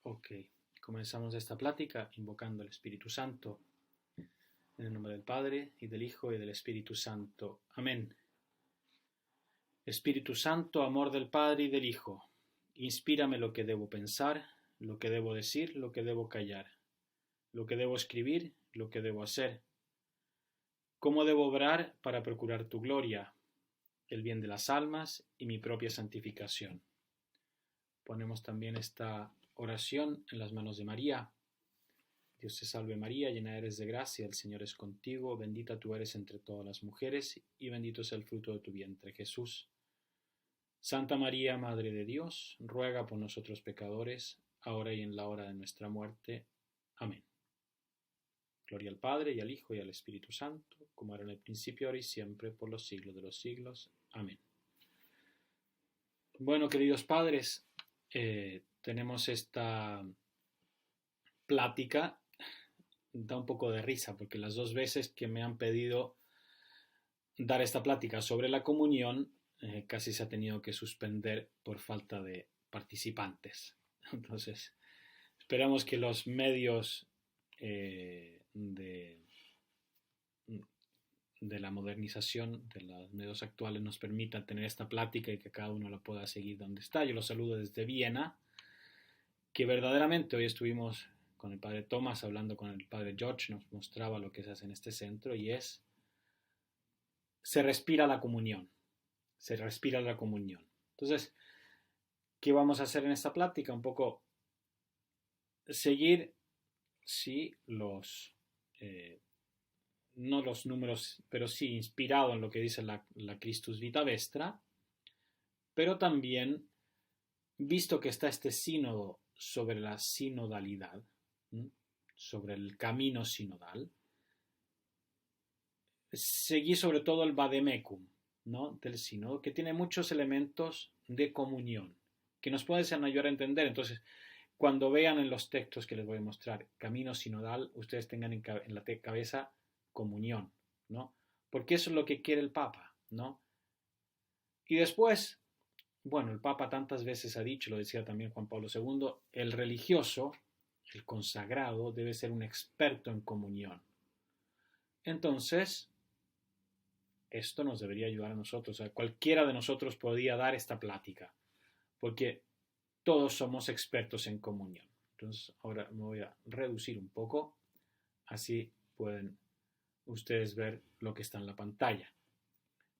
Ok, comenzamos esta plática invocando al Espíritu Santo, en el nombre del Padre, y del Hijo, y del Espíritu Santo. Amén. Espíritu Santo, amor del Padre y del Hijo, inspírame lo que debo pensar, lo que debo decir, lo que debo callar, lo que debo escribir, lo que debo hacer. ¿Cómo debo obrar para procurar tu gloria, el bien de las almas y mi propia santificación? Ponemos también esta oración en las manos de María. Dios te salve María, llena eres de gracia, el Señor es contigo, bendita tú eres entre todas las mujeres, y bendito es el fruto de tu vientre, Jesús. Santa María, Madre de Dios, ruega por nosotros pecadores, ahora y en la hora de nuestra muerte. Amén. Gloria al Padre, y al Hijo, y al Espíritu Santo, como era en el principio, ahora y siempre, por los siglos de los siglos. Amén. Bueno, queridos padres, tenemos esta plática. Da un poco de risa porque las dos veces que me han pedido dar esta plática sobre la comunión casi se ha tenido que suspender por falta de participantes. Entonces, esperamos que los medios de la modernización, de los medios actuales, nos permitan tener esta plática y que cada uno la pueda seguir donde está. Yo los saludo desde Viena, que verdaderamente hoy estuvimos con el padre Thomas, hablando con el padre George, nos mostraba lo que se hace en este centro y se respira la comunión, se respira la comunión. Entonces, ¿qué vamos a hacer en esta plática? Un poco seguir, sí, no los números, pero sí inspirado en lo que dice la Christus Vita Vestra, pero también, visto que está este sínodo sobre la sinodalidad, sobre el camino sinodal, seguí sobre todo el vademecum, ¿no?, del sínodo, que tiene muchos elementos de comunión, que nos pueden ayudar a entender. Entonces, cuando vean en los textos que les voy a mostrar camino sinodal, ustedes tengan en la cabeza comunión, ¿no? Porque eso es lo que quiere el Papa, ¿no? Y después, bueno, el Papa tantas veces ha dicho, lo decía también Juan Pablo II, el religioso, el consagrado, debe ser un experto en comunión. Entonces, esto nos debería ayudar a nosotros. O sea, cualquiera de nosotros podría dar esta plática, porque todos somos expertos en comunión. Entonces, ahora me voy a reducir un poco, así pueden ustedes ver lo que está en la pantalla.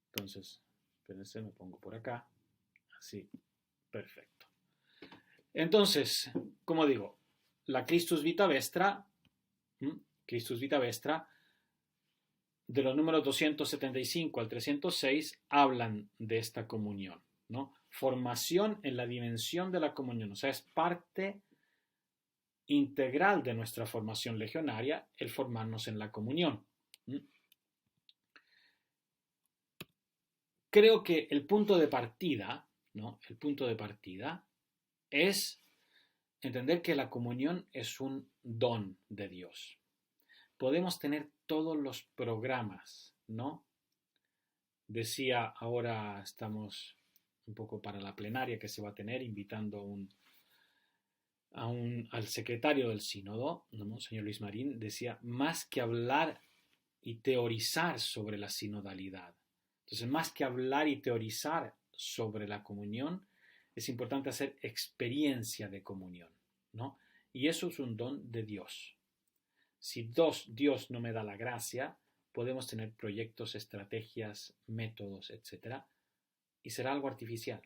Entonces, espérense, me pongo por acá, así, perfecto. Entonces, como digo, la Christus Vita Vestra, de los números 275 al 306, hablan de esta comunión, ¿no? Formación en la dimensión de la comunión, o sea, es parte integral de nuestra formación legionaria el formarnos en la comunión. Creo que el punto de partida, ¿no?, el punto de partida es entender que la comunión es un don de Dios. Podemos tener todos los programas, ¿no? Decía, ahora estamos un poco para la plenaria que se va a tener, invitando al secretario del sínodo, ¿no?, señor Luis Marín, decía, más que hablar y teorizar sobre la sinodalidad. Entonces, más que hablar y teorizar sobre la comunión, es importante hacer experiencia de comunión, ¿no? Y eso es un don de Dios. Si Dios no me da la gracia, podemos tener proyectos, estrategias, métodos, etc. Y será algo artificial.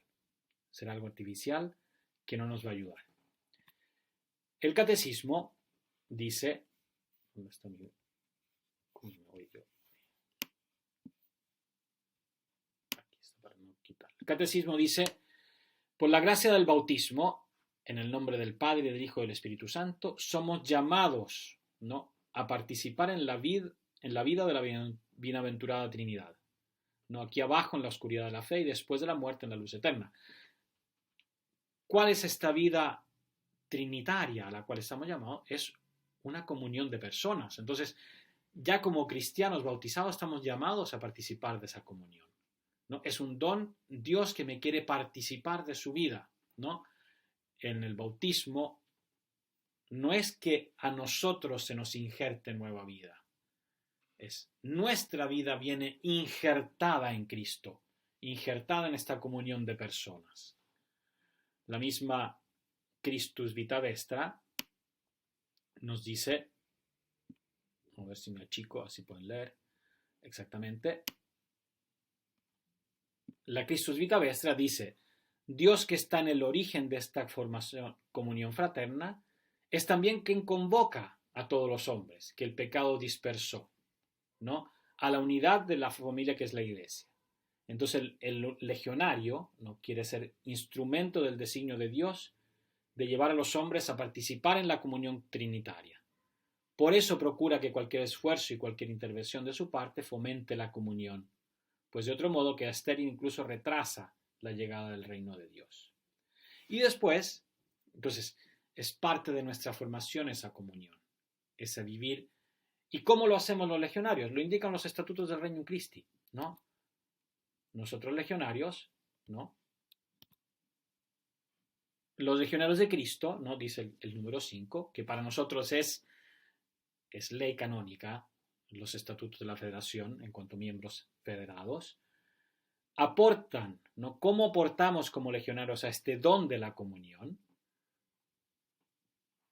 Será algo artificial que no nos va a ayudar. El catecismo dice... ¿Dónde está mi... ¿Cómo me voy yo? Aquí está para no quitar. El catecismo dice, por la gracia del bautismo, en el nombre del Padre, del Hijo y del Espíritu Santo, somos llamados, ¿no?, a participar en la vida de la bienaventurada Trinidad, ¿no?, aquí abajo en la oscuridad de la fe y después de la muerte en la luz eterna. ¿Cuál es esta vida trinitaria a la cual estamos llamados? Es una comunión de personas. Entonces, ya como cristianos bautizados estamos llamados a participar de esa comunión, ¿no? Es un don, Dios que me quiere participar de su vida, ¿no? En el bautismo no es que a nosotros se nos injerte nueva vida. Es nuestra vida viene injertada en Cristo, injertada en esta comunión de personas. La misma Christus Vita Vestra nos dice, a ver si me achico, así pueden leer exactamente. La Christus Vita Vestra dice: Dios, que está en el origen de esta formación, comunión fraterna, es también quien convoca a todos los hombres que el pecado dispersó, ¿no?, a la unidad de la familia que es la Iglesia. Entonces el legionario no quiere ser instrumento del designio de Dios de llevar a los hombres a participar en la comunión trinitaria. Por eso procura que cualquier esfuerzo y cualquier intervención de su parte fomente la comunión, pues de otro modo queda estéril, incluso retrasa la llegada del reino de Dios. Y después, entonces, es parte de nuestra formación esa comunión, ese vivir. ¿Y cómo lo hacemos los legionarios? Lo indican los estatutos del Regnum Christi, ¿no? Nosotros legionarios, ¿no? Los legionarios de Cristo, ¿no?, dice el número 5, que para nosotros es ley canónica, los estatutos de la federación en cuanto a miembros federados, aportan, ¿no? ¿Cómo aportamos como legionarios a este don de la comunión?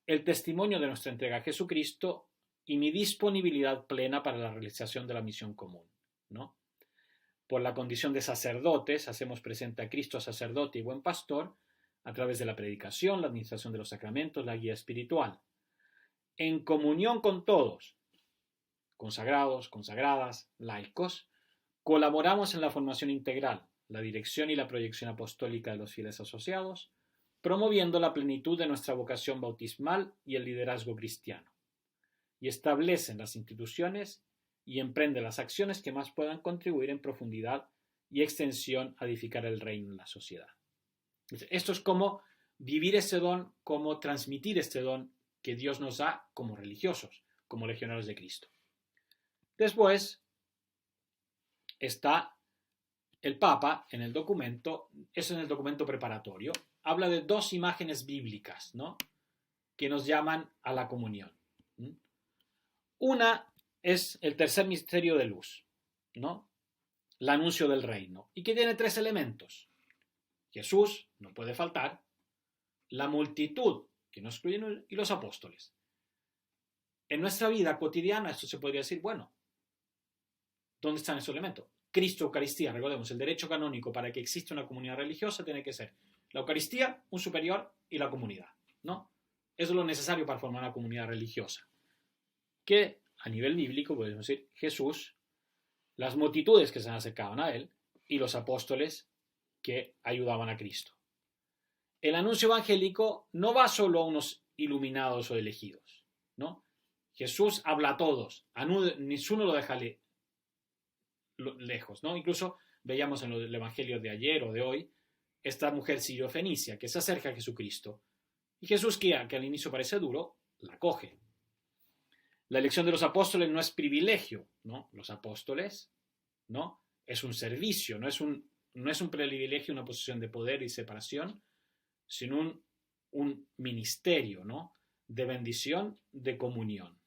El testimonio de nuestra entrega a Jesucristo y mi disponibilidad plena para la realización de la misión común, ¿no? Por la condición de sacerdotes, hacemos presente a Cristo sacerdote y buen pastor a través de la predicación, la administración de los sacramentos, la guía espiritual. En comunión con todos, consagrados, consagradas, laicos, colaboramos en la formación integral, la dirección y la proyección apostólica de los fieles asociados, promoviendo la plenitud de nuestra vocación bautismal y el liderazgo cristiano, y establecen las instituciones y emprende las acciones que más puedan contribuir en profundidad y extensión a edificar el reino en la sociedad. Esto es como vivir ese don, como transmitir este don que Dios nos da como religiosos, como legionarios de Cristo. Después está el Papa en el documento, eso en el documento preparatorio, habla de dos imágenes bíblicas, ¿no?, que nos llaman a la comunión. Una es el tercer misterio de luz, ¿no?, el anuncio del reino, y que tiene tres elementos. Jesús, no puede faltar, la multitud, que no excluyen, y los apóstoles. En nuestra vida cotidiana esto se podría decir, bueno, ¿dónde están esos elementos? Cristo, Eucaristía, recordemos, el derecho canónico para que exista una comunidad religiosa tiene que ser la Eucaristía, un superior y la comunidad, ¿no? Eso es lo necesario para formar una comunidad religiosa. Que a nivel bíblico podemos decir Jesús, las multitudes que se acercaban a él y los apóstoles que ayudaban a Cristo. El anuncio evangélico no va solo a unos iluminados o elegidos, ¿no? Jesús habla a todos, ni uno lo deja lejos, ¿no? Incluso veíamos en el evangelio de ayer o de hoy esta mujer sirio-fenicia que se acerca a Jesucristo y Jesús, que al inicio parece duro, la coge. La elección de los apóstoles no es privilegio, ¿no? Los apóstoles, ¿no?, es un servicio, no es un privilegio, una posición de poder y separación, sino un ministerio, ¿no?, de bendición, de comunión.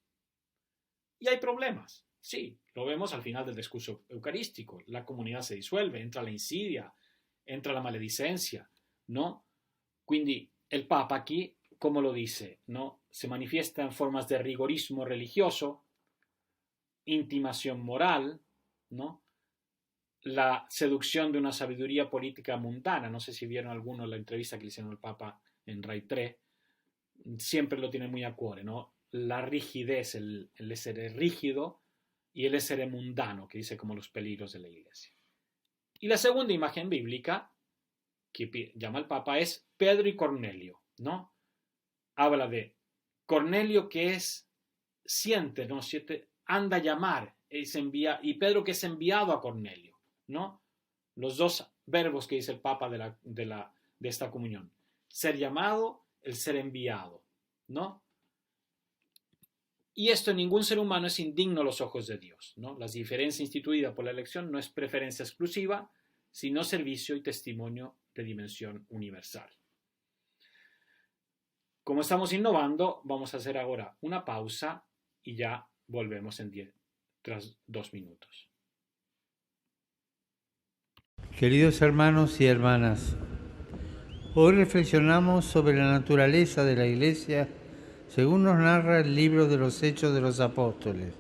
Y hay problemas, sí, lo vemos al final del discurso eucarístico, la comunidad se disuelve, entra la insidia, entra la maledicencia, ¿no? Quindi el Papa aquí, ¿cómo lo dice?, ¿no?, se manifiesta en formas de rigorismo religioso, intimación moral, ¿no?, la seducción de una sabiduría política mundana. No sé si vieron alguno la entrevista que le hicieron al Papa en Rai 3, siempre lo tiene muy a cuore, ¿no?, la rigidez, el essere rígido y el essere mundano, que dice como los peligros de la Iglesia. Y la segunda imagen bíblica que llama el Papa es Pedro y Cornelio, ¿no? Habla de Cornelio que siente, ¿no?, anda a llamar, y Pedro que es enviado a Cornelio, ¿no? Los dos verbos que dice el Papa de esta comunión: ser llamado, el ser enviado, ¿no? Y esto en ningún ser humano es indigno a los ojos de Dios, ¿no? La diferencia instituida por la elección no es preferencia exclusiva, sino servicio y testimonio de dimensión universal. como estamos innovando, vamos a hacer ahora una pausa y ya volvemos tras 2 minutos. Queridos hermanos y hermanas, hoy reflexionamos sobre la naturaleza de la Iglesia según nos narra el libro de los Hechos de los Apóstoles.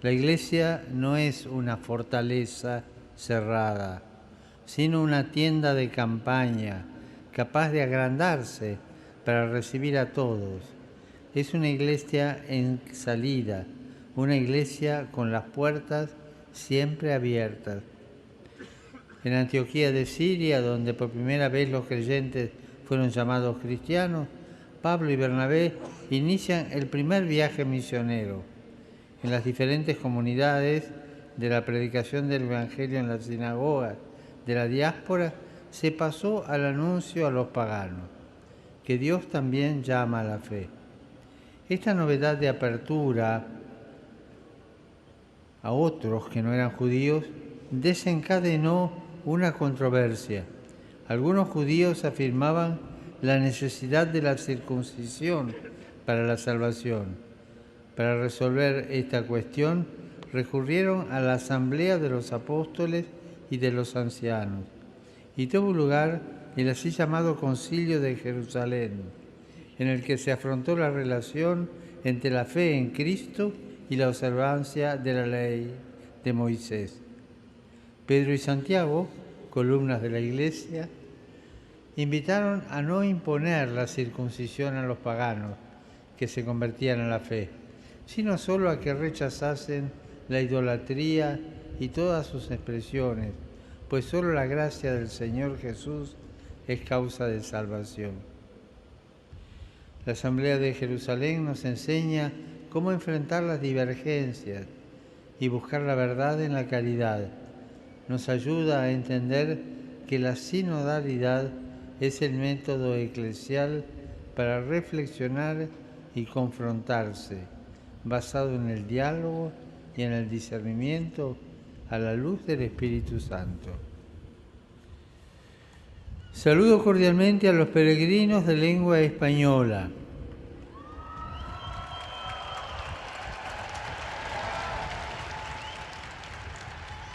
La Iglesia no es una fortaleza cerrada, sino una tienda de campaña capaz de agrandarse para recibir a todos. Es una iglesia en salida, una iglesia con las puertas siempre abiertas. En Antioquía de Siria, donde por primera vez los creyentes fueron llamados cristianos, Pablo y Bernabé inician el primer viaje misionero. En las diferentes comunidades de la predicación del Evangelio en las sinagogas de la diáspora, se pasó al anuncio a los paganos, que Dios también llama a la fe. Esta novedad de apertura a otros que no eran judíos desencadenó una controversia. Algunos judíos afirmaban la necesidad de la circuncisión para la salvación. Para resolver esta cuestión, recurrieron a la asamblea de los apóstoles y de los ancianos, y tuvo lugar el así llamado Concilio de Jerusalén, en el que se afrontó la relación entre la fe en Cristo y la observancia de la ley de Moisés. Pedro y Santiago, columnas de la Iglesia, invitaron a no imponer la circuncisión a los paganos que se convertían a la fe, sino solo a que rechazasen la idolatría y todas sus expresiones, pues solo la gracia del Señor Jesús es causa de salvación. La Asamblea de Jerusalén nos enseña cómo enfrentar las divergencias y buscar la verdad en la caridad. Nos ayuda a entender que la sinodalidad es el método eclesial para reflexionar y confrontarse, basado en el diálogo y en el discernimiento a la luz del Espíritu Santo. Saludo cordialmente a los peregrinos de lengua española.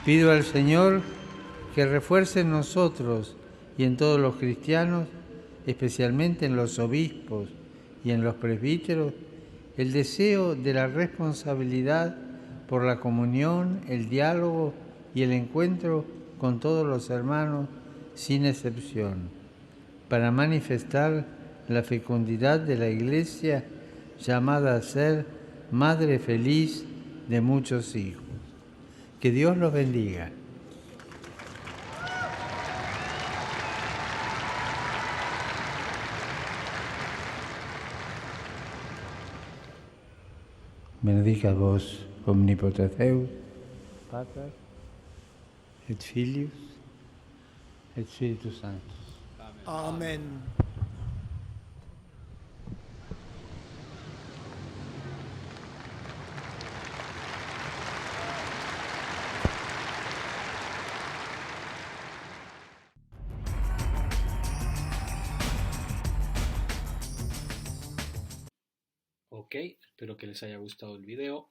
Pido al Señor que refuerce en nosotros y en todos los cristianos, especialmente en los obispos y en los presbíteros, el deseo de la responsabilidad por la comunión, el diálogo y el encuentro con todos los hermanos sin excepción, para manifestar la fecundidad de la Iglesia llamada a ser madre feliz de muchos hijos. Que Dios los bendiga. Benedicat vos omnipotens Deus, Pater, et Filius, et Spiritus Sanctus. Amen. Ok, espero que les haya gustado el video.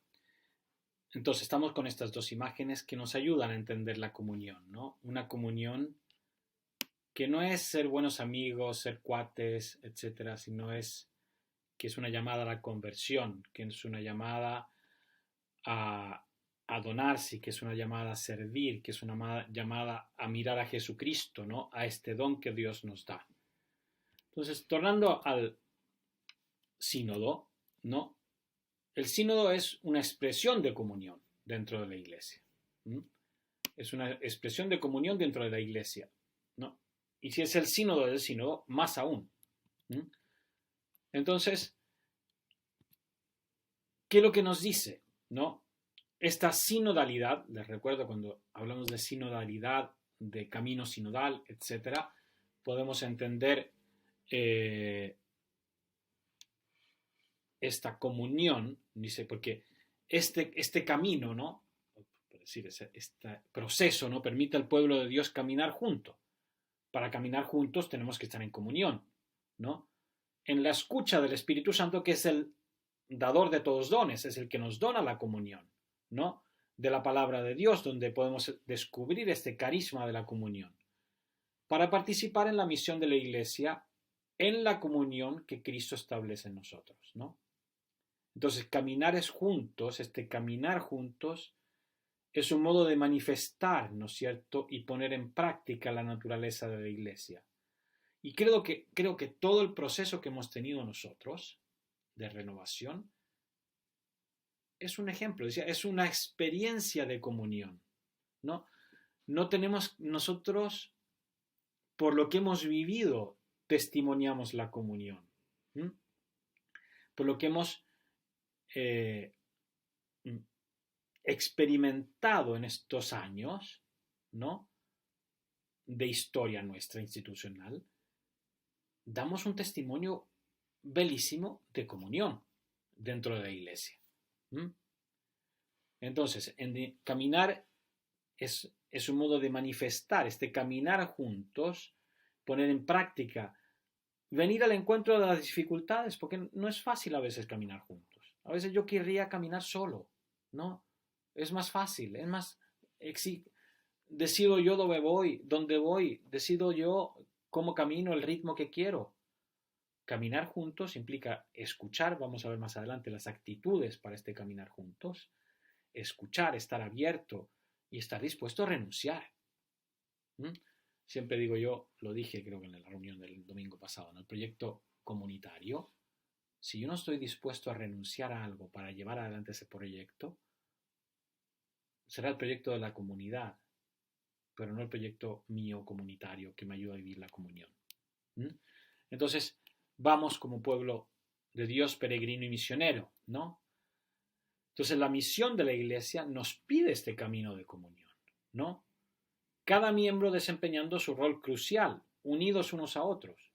Entonces estamos con estas dos imágenes que nos ayudan a entender la comunión, ¿no? Una comunión que no es ser buenos amigos, ser cuates, etcétera, sino que es una llamada a la conversión, que es una llamada a donarse, que es una llamada a servir, que es una llamada a mirar a Jesucristo, ¿no? A este don que Dios nos da. Entonces, tornando al sínodo, ¿no? El sínodo es una expresión de comunión dentro de la iglesia. Es una expresión de comunión dentro de la iglesia, ¿no? Y si es el sínodo del sínodo, más aún. Entonces, ¿qué es lo que nos dice? ¿No? Esta sinodalidad, les recuerdo cuando hablamos de sinodalidad, de camino sinodal, etcétera, podemos entender esta comunión, dice, porque este camino, ¿no? Por decir, este proceso, ¿no? Permite al pueblo de Dios caminar junto. Para caminar juntos tenemos que estar en comunión, ¿no? en la escucha del Espíritu Santo, que es el dador de todos dones, es el que nos dona la comunión, ¿no? De la palabra de Dios, donde podemos descubrir este carisma de la comunión, para participar en la misión de la Iglesia, en la comunión que Cristo establece en nosotros, ¿no? Entonces, caminar juntos, este caminar juntos, es un modo de manifestar, ¿no es cierto?, y poner en práctica la naturaleza de la Iglesia. Y creo que todo el proceso que hemos tenido nosotros de renovación es un ejemplo, es una experiencia de comunión, ¿no? No tenemos nosotros, por lo que hemos vivido, testimoniamos la comunión. ¿Mm? Por lo que hemos experimentado en estos años, ¿no?, de historia nuestra institucional, damos un testimonio belísimo de comunión dentro de la Iglesia. Entonces, caminar es un modo de manifestar, caminar juntos, poner en práctica, venir al encuentro de las dificultades, porque no es fácil a veces caminar juntos. A veces yo querría caminar solo, ¿no? Es más fácil, es más, decido yo dónde voy, decido yo cómo camino, el ritmo que quiero. Caminar juntos implica escuchar, vamos a ver más adelante las actitudes para caminar juntos, escuchar, estar abierto y estar dispuesto a renunciar. Siempre digo yo, lo dije creo que en la reunión del domingo pasado, en el proyecto comunitario, si yo no estoy dispuesto a renunciar a algo para llevar adelante ese proyecto, será el proyecto de la comunidad, pero no el proyecto mío comunitario que me ayuda a vivir la comunión. Entonces, vamos como pueblo de Dios peregrino y misionero, ¿no? Entonces, la misión de la Iglesia nos pide este camino de comunión, ¿no? Cada miembro desempeñando su rol crucial, unidos unos a otros.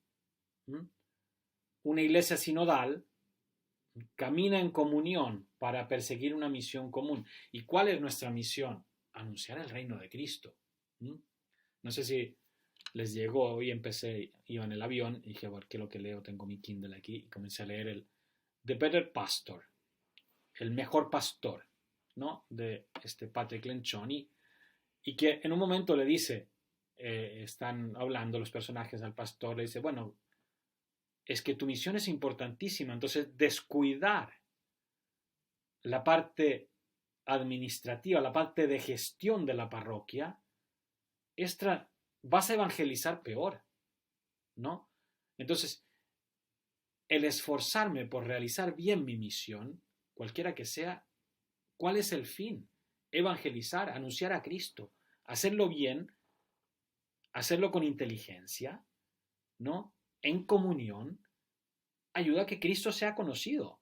Una iglesia sinodal camina en comunión para perseguir una misión común. ¿Y cuál es nuestra misión? Anunciar el reino de Cristo. No sé si les llegó, hoy iba en el avión y dije, a ver, ¿qué es lo que leo? Tengo mi Kindle aquí y comencé a leer el The Better Pastor, el mejor pastor, ¿no?, de Patrick Lencioni, y que en un momento le dice, están hablando los personajes al pastor, le dice, bueno, es que tu misión es importantísima, entonces descuidar la parte administrativa, la parte de gestión de la parroquia, vas a evangelizar peor, ¿no? Entonces, el esforzarme por realizar bien mi misión, cualquiera que sea, ¿cuál es el fin? Evangelizar, anunciar a Cristo, hacerlo bien, hacerlo con inteligencia, ¿no?, en comunión, ayuda a que Cristo sea conocido,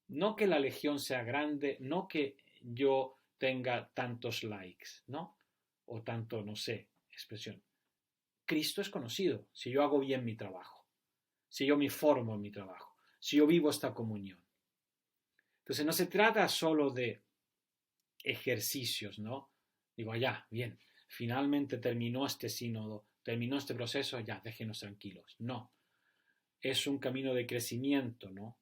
no que la legión sea grande, no que yo tenga tantos likes, ¿no?, o tanto, no sé, expresión. Cristo es conocido si yo hago bien mi trabajo, si yo me formo en mi trabajo, si yo vivo esta comunión. Entonces no se trata solo de ejercicios, ¿no? Digo, ya, bien, finalmente terminó este sínodo, terminó este proceso, ya, déjenos tranquilos. No, es un camino de crecimiento, ¿no?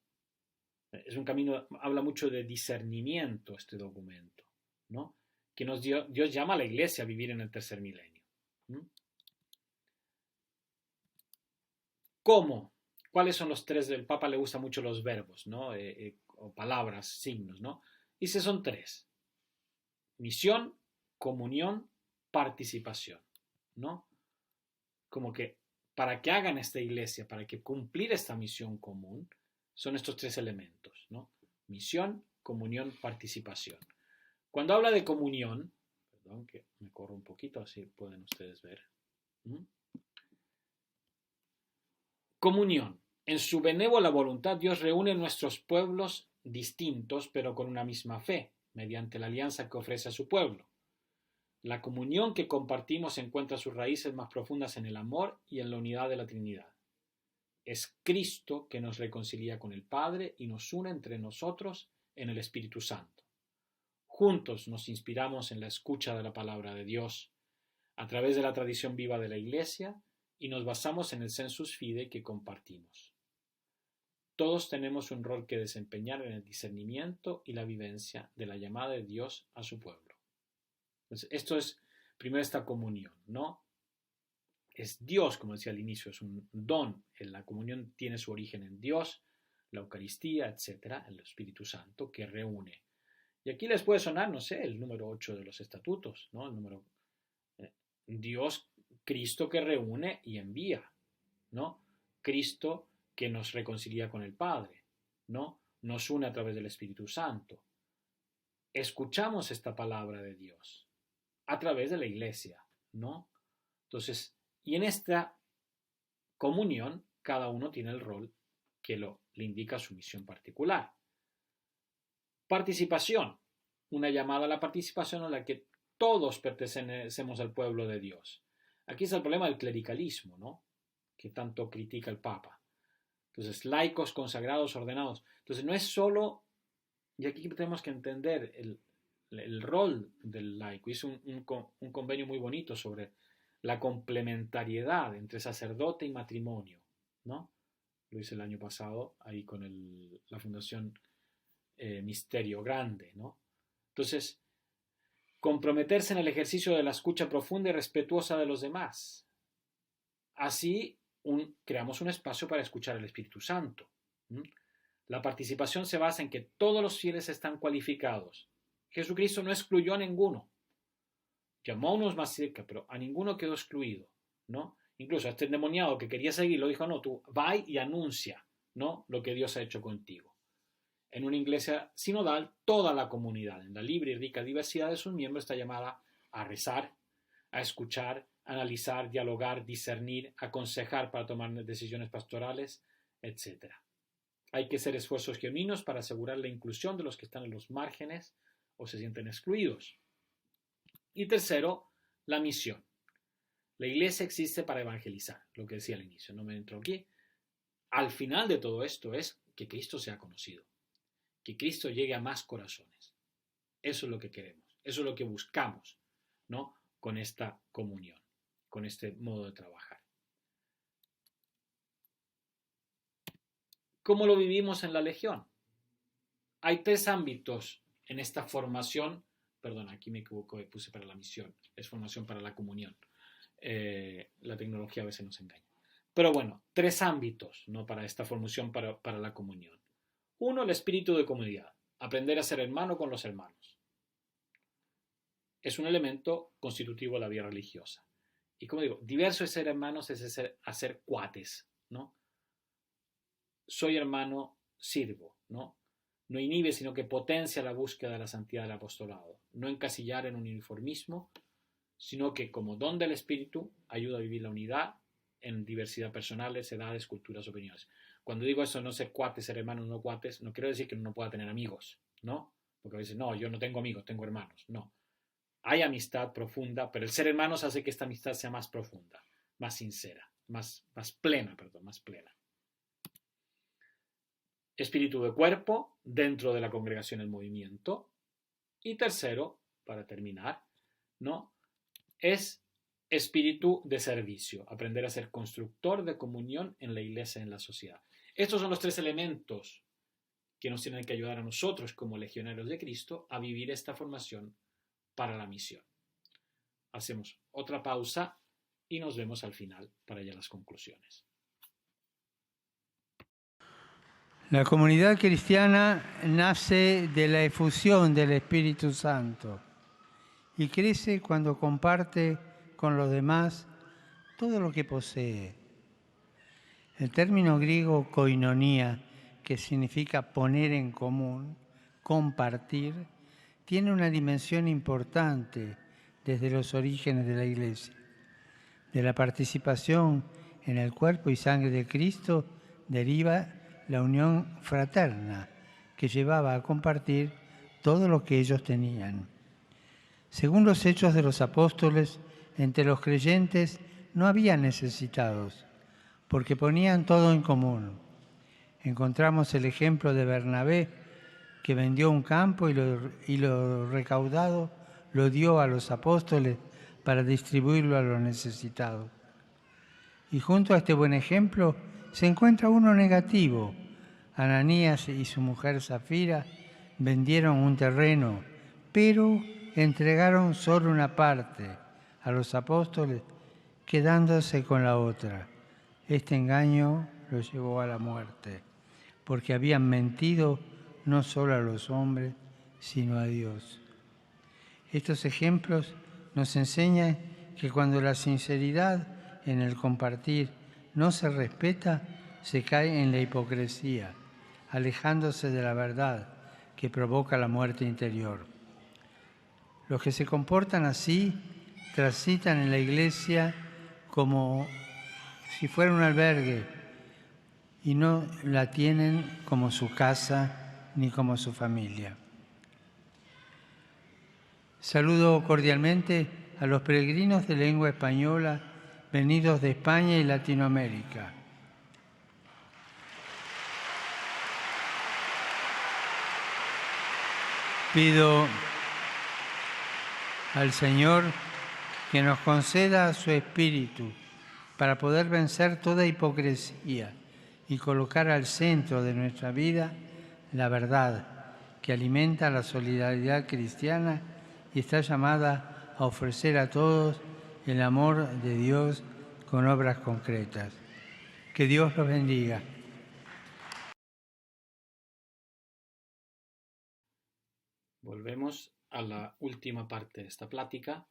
Es un camino, habla mucho de discernimiento este documento, ¿no?, que Dios llama a la Iglesia a vivir en el tercer milenio. ¿Cómo? ¿Cuáles son los tres? El Papa le gusta mucho los verbos, ¿no?, o palabras, signos, ¿no? Dice, son tres: misión, comunión, participación, ¿no? Como que para que hagan esta iglesia, para que cumplir esta misión común, son estos tres elementos, ¿no? Misión, comunión, participación. Cuando habla de comunión, perdón que me corro un poquito, así pueden ustedes ver. Comunión. En su benévola voluntad, Dios reúne nuestros pueblos distintos, pero con una misma fe, mediante la alianza que ofrece a su pueblo. La comunión que compartimos encuentra sus raíces más profundas en el amor y en la unidad de la Trinidad. Es Cristo que nos reconcilia con el Padre y nos une entre nosotros en el Espíritu Santo. Juntos nos inspiramos en la escucha de la palabra de Dios, a través de la tradición viva de la Iglesia, y nos basamos en el sensus fidei que compartimos. Todos tenemos un rol que desempeñar en el discernimiento y la vivencia de la llamada de Dios a su pueblo. Entonces, esto es primero esta comunión, ¿no? Es Dios, como decía al inicio, es un don. La comunión tiene su origen en Dios, la Eucaristía, etcétera, el Espíritu Santo que reúne. Y aquí les puede sonar, no sé, el número 8 de los estatutos, ¿no? El número Dios, Cristo que reúne y envía, ¿no? Cristo que nos reconcilia con el Padre, ¿no? Nos une a través del Espíritu Santo. Escuchamos esta palabra de Dios a través de la Iglesia, ¿no? Entonces, y en esta comunión, cada uno tiene el rol que le indica su misión particular. Participación, una llamada a la participación en la que todos pertenecemos al pueblo de Dios. Aquí está el problema del clericalismo, ¿no? Que tanto critica el Papa. Entonces, laicos, consagrados, ordenados. Entonces, no es solo, y aquí tenemos que entender el rol del laico. Hizo un convenio muy bonito sobre la complementariedad entre sacerdote y matrimonio, ¿no? Lo hice el año pasado ahí con la Fundación Misterio Grande, ¿no? Entonces, comprometerse en el ejercicio de la escucha profunda y respetuosa de los demás. Así creamos un espacio para escuchar al Espíritu Santo. La participación se basa en que todos los fieles están cualificados. Jesucristo no excluyó a ninguno. Llamó a unos más cerca, pero a ninguno quedó excluido, ¿no? Incluso a este endemoniado que quería seguirlo dijo, no, tú va y anuncia, ¿no? Lo que Dios ha hecho contigo. En una iglesia sinodal, toda la comunidad, en la libre y rica diversidad de sus miembros, está llamada a rezar, a escuchar, analizar, dialogar, discernir, aconsejar para tomar decisiones pastorales, etc. Hay que hacer esfuerzos genuinos para asegurar la inclusión de los que están en los márgenes o se sienten excluidos. Y tercero, la misión. La iglesia existe para evangelizar, lo que decía al inicio, no me entro aquí. Al final de todo esto es que Cristo sea conocido, que Cristo llegue a más corazones. Eso es lo que queremos, eso es lo que buscamos, ¿no? Con esta comunión, con este modo de trabajar. ¿Cómo lo vivimos en la Legión? Hay 3 ámbitos en esta formación. Perdón, aquí me equivoco, puse para la misión. Es formación para la comunión. La tecnología a veces nos engaña. Pero bueno, 3 ámbitos, ¿no? Para esta formación para la comunión. 1, el espíritu de comunidad. Aprender a ser hermano con los hermanos. Es un elemento constitutivo de la vida religiosa. Y como digo, diverso es ser hermanos, es hacer cuates, ¿no? Soy hermano, sirvo, ¿no? No inhibe, sino que potencia la búsqueda de la santidad del apostolado. No encasillar en un uniformismo, sino que como don del Espíritu ayuda a vivir la unidad en diversidad personales, edades, culturas, opiniones. Cuando digo eso, no ser cuates, ser hermanos, no cuates, no quiero decir que uno no pueda tener amigos, ¿no? Porque a veces, no, yo no tengo amigos, tengo hermanos. No. Hay amistad profunda, pero el ser hermanos hace que esta amistad sea más profunda, más sincera, más plena. Espíritu de cuerpo dentro de la congregación en movimiento. Y tercero, para terminar, ¿no? Es espíritu de servicio, aprender a ser constructor de comunión en la iglesia y en la sociedad. Estos son los 3 elementos que nos tienen que ayudar a nosotros como legionarios de Cristo a vivir esta formación para la misión. Hacemos otra pausa y nos vemos al final para ya las conclusiones. La comunidad cristiana nace de la efusión del Espíritu Santo y crece cuando comparte con los demás todo lo que posee. El término griego koinonía, que significa poner en común, compartir, tiene una dimensión importante desde los orígenes de la Iglesia. De la participación en el cuerpo y sangre de Cristo deriva la unión fraterna, que llevaba a compartir todo lo que ellos tenían. Según los Hechos de los Apóstoles, entre los creyentes no había necesitados, porque ponían todo en común. Encontramos el ejemplo de Bernabé, que vendió un campo y lo recaudado lo dio a los apóstoles para distribuirlo a los necesitados. Y junto a este buen ejemplo se encuentra uno negativo, Ananías y su mujer Zafira vendieron un terreno, pero entregaron solo una parte a los apóstoles, quedándose con la otra. Este engaño los llevó a la muerte, porque habían mentido no solo a los hombres, sino a Dios. Estos ejemplos nos enseñan que cuando la sinceridad en el compartir no se respeta, se cae en la hipocresía, alejándose de la verdad que provoca la muerte interior. Los que se comportan así transitan en la iglesia como si fuera un albergue y no la tienen como su casa ni como su familia. Saludo cordialmente a los peregrinos de lengua española venidos de España y Latinoamérica. Pido al Señor que nos conceda su Espíritu para poder vencer toda hipocresía y colocar al centro de nuestra vida la verdad que alimenta la solidaridad cristiana y está llamada a ofrecer a todos el amor de Dios con obras concretas. Que Dios los bendiga. Volvemos a la última parte de esta plática.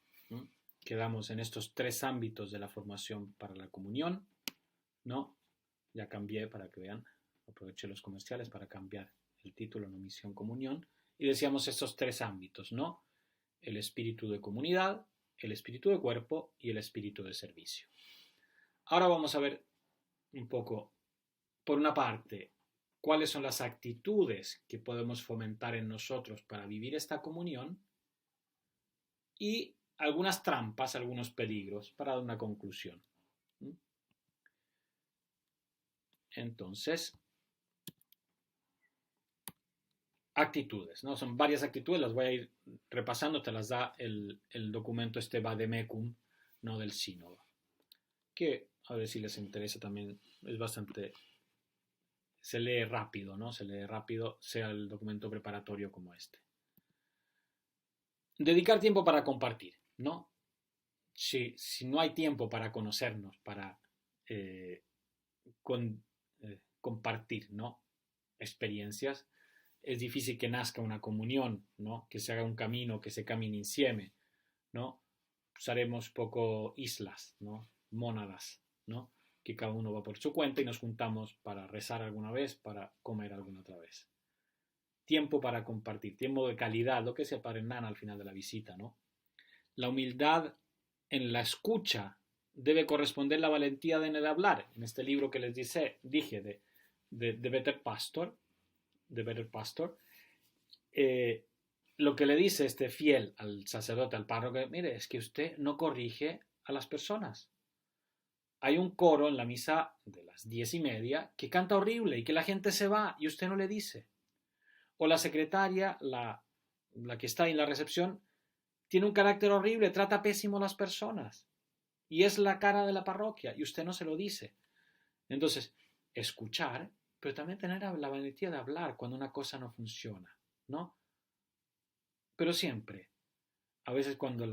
Quedamos en estos 3 ámbitos de la formación para la comunión, ¿no? Ya cambié para que vean, aproveché los comerciales para cambiar el título, no misión comunión, y decíamos estos 3 ámbitos, ¿no? El espíritu de comunidad, el espíritu de cuerpo y el espíritu de servicio. Ahora vamos a ver un poco, por una parte, cuáles son las actitudes que podemos fomentar en nosotros para vivir esta comunión y algunas trampas, algunos peligros para dar una conclusión. Entonces, actitudes, ¿no? Son varias actitudes, las voy a ir repasando, te las da el documento este Vademecum, ¿no? Del sínodo, que a ver si les interesa también, es bastante, se lee rápido, ¿no? Se lee rápido, sea el documento preparatorio como este. Dedicar tiempo para compartir, ¿no? Si no hay tiempo para conocernos, para compartir, ¿no? Experiencias, es difícil que nazca una comunión, ¿no? Que se haga un camino, que se camine insieme, ¿no? Pues haremos poco islas, ¿no? Mónadas, ¿no? Que cada uno va por su cuenta y nos juntamos para rezar alguna vez, para comer alguna otra vez. Tiempo para compartir, tiempo de calidad, lo que se aparentan al final de la visita, ¿no? La humildad en la escucha debe corresponder la valentía de hablar. En este libro que les dije de Better Pastor, lo que le dice este fiel al sacerdote, al párroco, mire, es que usted no corrige a las personas. Hay un coro en la misa de las 10:30 que canta horrible y que la gente se va y usted no le dice. O la secretaria, la que está en la recepción, tiene un carácter horrible, trata pésimo a las personas y es la cara de la parroquia y usted no se lo dice. Entonces, escuchar, pero también tener la valentía de hablar cuando una cosa no funciona, ¿no? Pero siempre, a veces cuando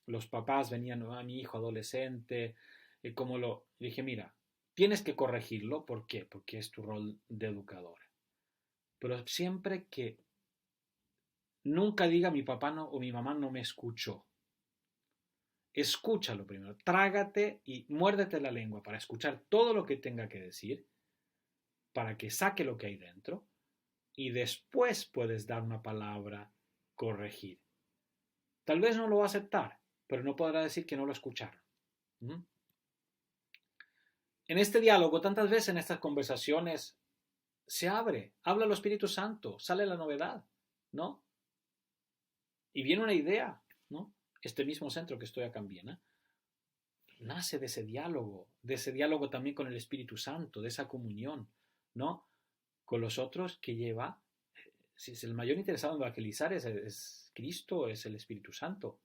los papás venían a mi hijo adolescente, dije, mira, tienes que corregirlo, ¿por qué? Porque es tu rol de educador. Pero siempre que nunca diga mi papá no o mi mamá no me escuchó. Escúchalo primero, trágate y muérdete la lengua para escuchar todo lo que tenga que decir, para que saque lo que hay dentro y después puedes dar una palabra, corregir. Tal vez no lo va a aceptar, pero no podrá decir que no lo escucharon. En este diálogo, tantas veces en estas conversaciones, se habla el Espíritu Santo, sale la novedad, ¿no? Y viene una idea, ¿no? Este mismo centro que estoy acá en Viena, nace de ese diálogo también con el Espíritu Santo, de esa comunión, ¿no? Con los otros que lleva, si es el mayor interesado en evangelizar es Cristo, es el Espíritu Santo.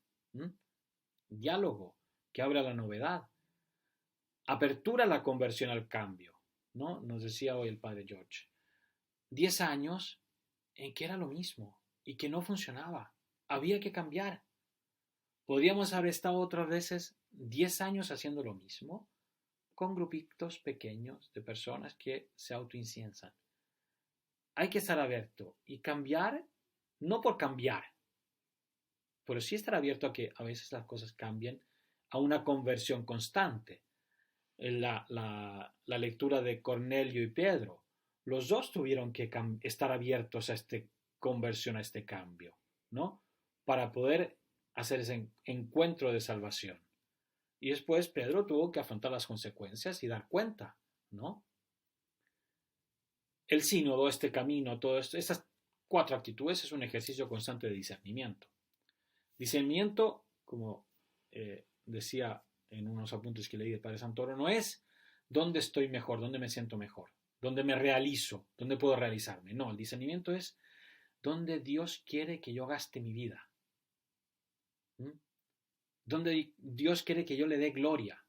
Diálogo que abre a la novedad. Apertura a la conversión al cambio, ¿no? Nos decía hoy el padre George. 10 años en que era lo mismo y que no funcionaba. Había que cambiar. Podríamos haber estado otras veces 10 años haciendo lo mismo con grupitos pequeños de personas que se autoinciensan. Hay que estar abierto y cambiar, no por cambiar, pero sí estar abierto a que a veces las cosas cambien, a una conversión constante. En la lectura de Cornelio y Pedro, los dos tuvieron que estar abiertos a esta conversión, a este cambio, ¿no? Para poder hacer ese encuentro de salvación. Y después Pedro tuvo que afrontar las consecuencias y dar cuenta, ¿no? El sínodo, este camino, todo esto, estas 4 actitudes es un ejercicio constante de discernimiento. Discernimiento, como decía en unos apuntes que leí de Padre Santoro, no es dónde estoy mejor, dónde me siento mejor, dónde me realizo, dónde puedo realizarme. No, el discernimiento es dónde Dios quiere que yo gaste mi vida. Donde Dios quiere que yo le dé gloria,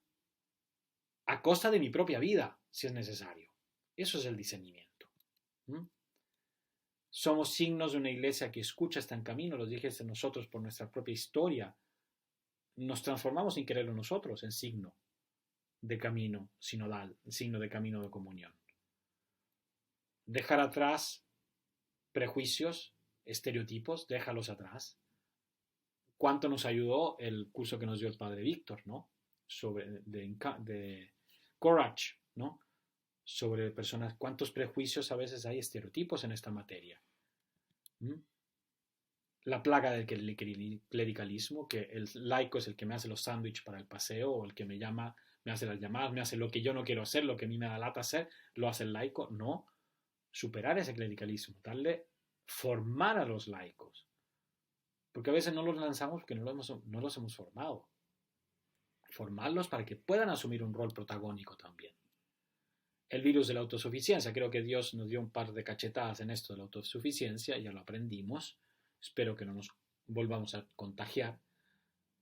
a costa de mi propia vida, si es necesario. Eso es el discernimiento. Somos signos de una iglesia que escucha, está en camino, los dije nosotros por nuestra propia historia. Nos transformamos sin quererlo nosotros en signo de camino sinodal, signo de camino de comunión. Dejar atrás prejuicios, estereotipos, déjalos atrás. ¿Cuánto nos ayudó el curso que nos dio el padre Víctor, ¿no? De Courage, ¿no? Sobre personas, cuántos prejuicios a veces hay, estereotipos en esta materia. La plaga del clericalismo, que el laico es el que me hace los sándwiches para el paseo, o el que me llama, me hace las llamadas, me hace lo que yo no quiero hacer, lo que a mí me da lata hacer, lo hace el laico. No, superar ese clericalismo, formar a los laicos. Porque a veces no los lanzamos porque no los hemos formado. Formarlos para que puedan asumir un rol protagónico también. El virus de la autosuficiencia, creo que Dios nos dio un par de cachetadas en esto de la autosuficiencia, ya lo aprendimos, espero que no nos volvamos a contagiar,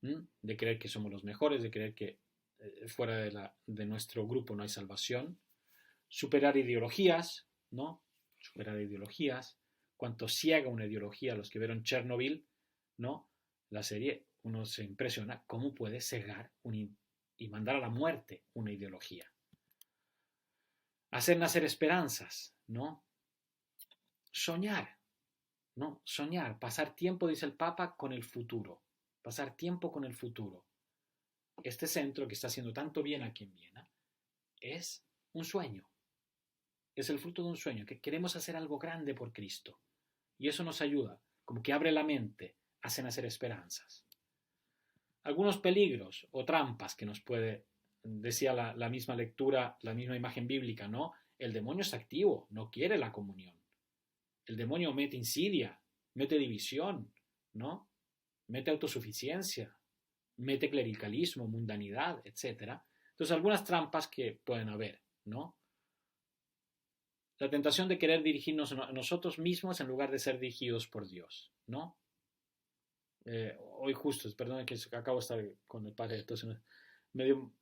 de creer que somos los mejores, de creer que fuera de nuestro grupo no hay salvación. Superar ideologías, ¿no? Superar ideologías. Cuánto ciega una ideología, los que vieron Chernobyl, ¿no? La serie, uno se impresiona cómo puede cegar y mandar a la muerte una ideología. Hacer nacer esperanzas, ¿no? Soñar, ¿no? Soñar, pasar tiempo, dice el Papa, con el futuro. Pasar tiempo con el futuro. Este centro que está haciendo tanto bien aquí en Viena es un sueño. Es el fruto de un sueño, que queremos hacer algo grande por Cristo. Y eso nos ayuda, como que abre la mente, hace nacer esperanzas. Algunos peligros o trampas que nos puede, decía la misma lectura, la misma imagen bíblica, ¿no? El demonio es activo, no quiere la comunión. El demonio mete insidia, mete división, ¿no? Mete autosuficiencia, mete clericalismo, mundanidad, etc. Entonces, algunas trampas que pueden haber, ¿no? La tentación de querer dirigirnos a nosotros mismos en lugar de ser dirigidos por Dios, ¿no? Hoy justo, perdón que acabo de estar con el padre, entonces medio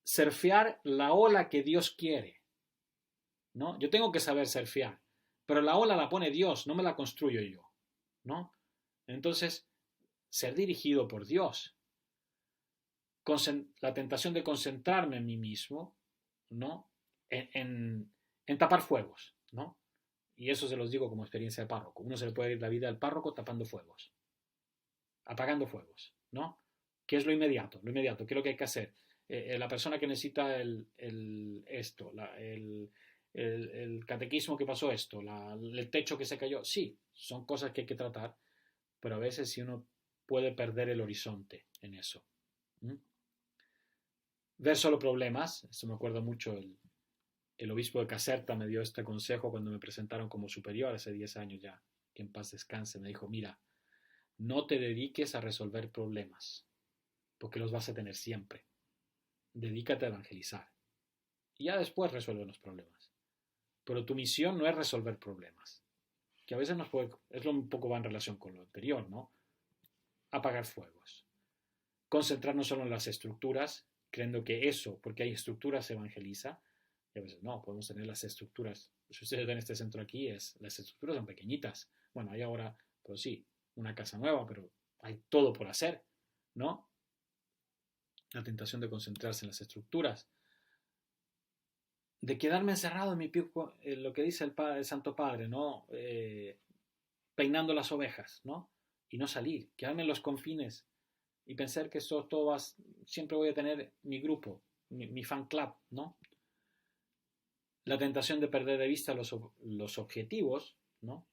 surfear la ola que Dios quiere, ¿no? Yo tengo que saber surfear, pero la ola la pone Dios, no me la construyo yo, ¿no? Entonces, ser dirigido por Dios. La tentación de concentrarme en mí mismo, ¿no? En tapar fuegos, ¿no? Y eso se los digo como experiencia de párroco. Uno se le puede ir la vida al párroco tapando fuegos, apagando fuegos, ¿no? ¿Qué es lo inmediato? Lo inmediato, ¿qué es lo que hay que hacer? La persona que necesita el catequismo que pasó esto, el techo que se cayó, sí, son cosas que hay que tratar, pero a veces si uno puede perder el horizonte en eso. Ver solo problemas, esto me acuerdo mucho, el obispo de Caserta me dio este consejo cuando me presentaron como superior hace 10 años ya, que en paz descanse, me dijo, mira, no te dediques a resolver problemas, porque los vas a tener siempre. Dedícate a evangelizar. Y ya después resuelve los problemas. Pero tu misión no es resolver problemas. Que a veces un poco va en relación con lo anterior, ¿no? Apagar fuegos. Concentrarnos solo en las estructuras, creyendo que eso, porque hay estructuras, se evangeliza. Y a veces no, podemos tener las estructuras si ustedes ven este centro aquí, las estructuras son pequeñitas. Bueno, hay ahora, pues sí, una casa nueva, pero hay todo por hacer, ¿no? La tentación de concentrarse en las estructuras, de quedarme encerrado en mi pico, lo que dice el Santo Padre, ¿no? Peinando las ovejas, ¿no? Y no salir, quedarme en los confines y pensar que siempre voy a tener mi grupo, mi fan club, ¿no? La tentación de perder de vista los objetivos, ¿no?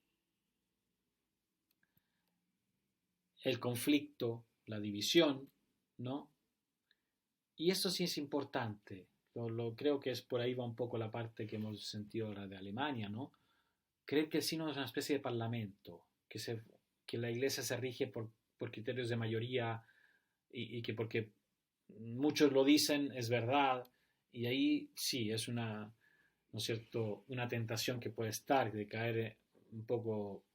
El conflicto, la división, ¿no? Y eso sí es importante. Creo que es por ahí va un poco la parte que hemos sentido ahora de Alemania, ¿no? Creo que el sínodo es una especie de parlamento, que la iglesia se rige por criterios de mayoría y que porque muchos lo dicen es verdad, y ahí sí es una, ¿no es cierto?, una tentación que puede estar de caer un poco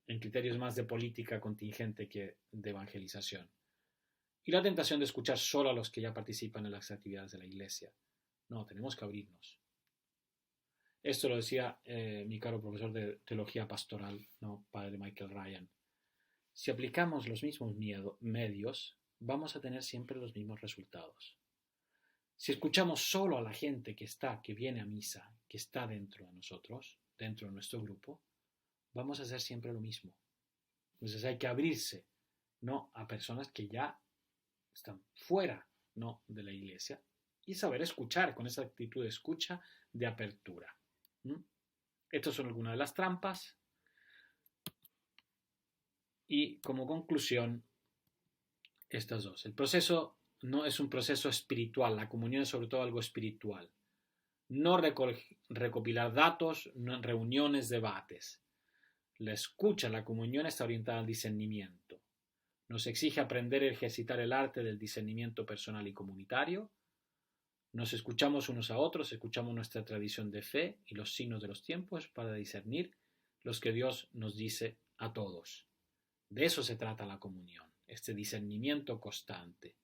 en criterios más de política contingente que de evangelización. Y la tentación de escuchar solo a los que ya participan en las actividades de la iglesia. No, tenemos que abrirnos. Esto lo decía mi caro profesor de teología pastoral, ¿no?, padre Michael Ryan. Si aplicamos los mismos medios, vamos a tener siempre los mismos resultados. Si escuchamos solo a la gente que viene a misa, que está dentro de nosotros, dentro de nuestro grupo, vamos a hacer siempre lo mismo. Entonces hay que abrirse, ¿no?, a personas que ya están fuera, ¿no?, de la iglesia, y saber escuchar con esa actitud de escucha, de apertura. Estas son algunas de las trampas. Y como conclusión, estas dos. El proceso no es un proceso espiritual, la comunión es sobre todo algo espiritual. No recopilar datos, no en reuniones, debates. La escucha, la comunión está orientada al discernimiento. Nos exige aprender y ejercitar el arte del discernimiento personal y comunitario. Nos escuchamos unos a otros, escuchamos nuestra tradición de fe y los signos de los tiempos para discernir los que Dios nos dice a todos. De eso se trata la comunión, este discernimiento constante.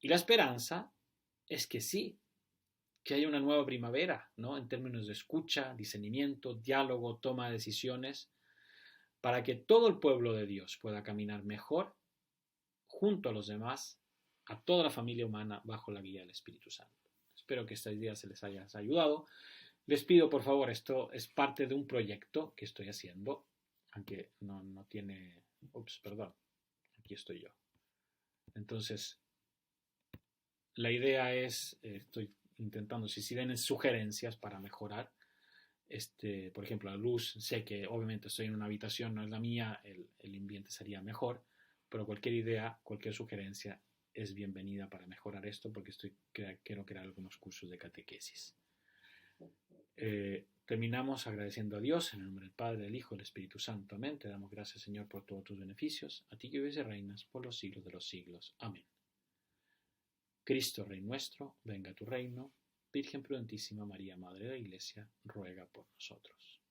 Y la esperanza es que sí, que haya una nueva primavera, ¿no?, en términos de escucha, discernimiento, diálogo, toma de decisiones, para que todo el pueblo de Dios pueda caminar mejor junto a los demás, a toda la familia humana bajo la guía del Espíritu Santo. Espero que esta idea se les haya ayudado. Les pido, por favor, esto es parte de un proyecto que estoy haciendo, aunque no tiene... perdón, aquí estoy yo. Entonces, la idea es, estoy intentando, si tienen sugerencias para mejorar, por ejemplo, la luz, sé que obviamente estoy en una habitación, no es la mía, el ambiente sería mejor, pero cualquier idea, cualquier sugerencia es bienvenida para mejorar esto, porque quiero crear algunos cursos de catequesis. Terminamos agradeciendo a Dios en el nombre del Padre, del Hijo y del Espíritu Santo. Amén. Te damos gracias, Señor, por todos tus beneficios, a ti que vives y reinas por los siglos de los siglos. Amén. Cristo, Rey nuestro, venga a tu reino. Virgen prudentísima María, Madre de la Iglesia, ruega por nosotros.